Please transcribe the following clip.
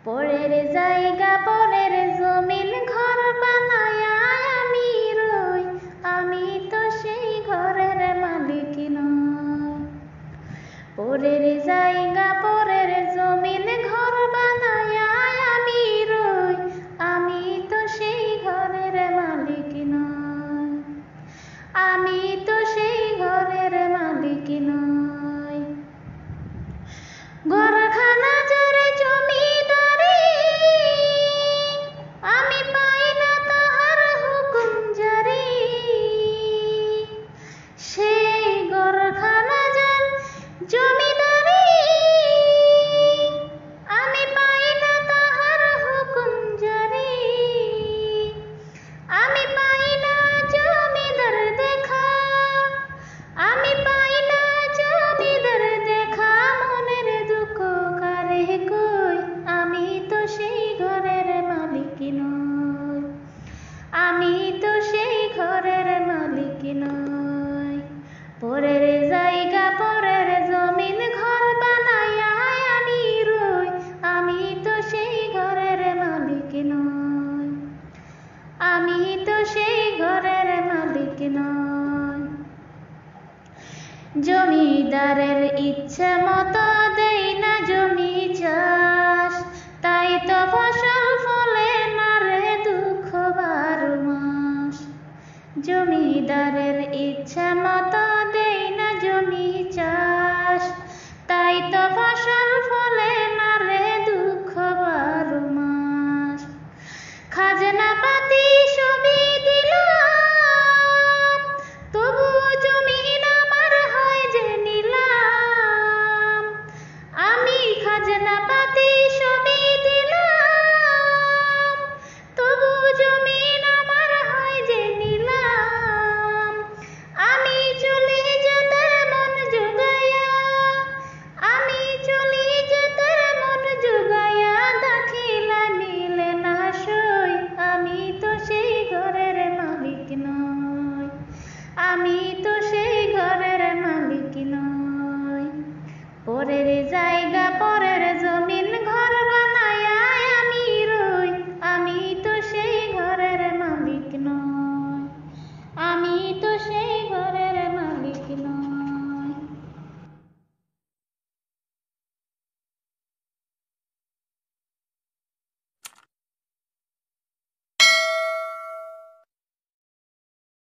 পরের জায়গা পরের জমিন ঘর বানায়া আমি রই, আমি তো সেই ঘরের মালিক নই। পরের জায়গা পরের জমিন ঘর বানায়া আমি রই, আমি তো সেই ঘরের মালিক নই। আমি তো সেই ঘরের মালিক নই। ঘরখানা যারে জমিদারি, আমি পাই না তাহার হুকুম জারি। সেই ঘরখানা যার জমিদারি, আমি পাই না তাহার হুকুম জারি। আমি পাই না জমিদার দেখা, আমি পাই না জমিদার দেখা। মনের দুঃখ কারে কই, আমি তো সেই ঘরের মালিক নই। আমি তো সেই ঘরের মালিক নই। পরের জায়গা পরের জমিন ঘর বানায়া আমি রই, আমি তো সেই ঘরের মালিক নই। আমি তো সেই ঘরের মালিক নই। জমিদারের ইচ্ছা মতো দেই না জমি চাষ, তাই তো ফসল ফলে না রে দুঃখ 12 মাস। জমিদারের ইচ্ছা মতো দেই না জমি চাষ, তাই তো ফসল ফলে না রে দুঃখ 12 মাস। খাজনা পাতি সবই দিলাম, তবুও জমিন আমার হয় যে নিলাম। আমি খাজনা পাতি সবই দিলাম, তবুও জমিন আমার হয় যে নিলাম। আমি চলি যেতে মন জুগাইয়া, আমি চলি যেতে মন জুগাইয়া, দাখিলা নিলে না সই, আমি তো সেই ঘরের মালিক নই। আমি তো সেই ঘরের মালিক নই। পরের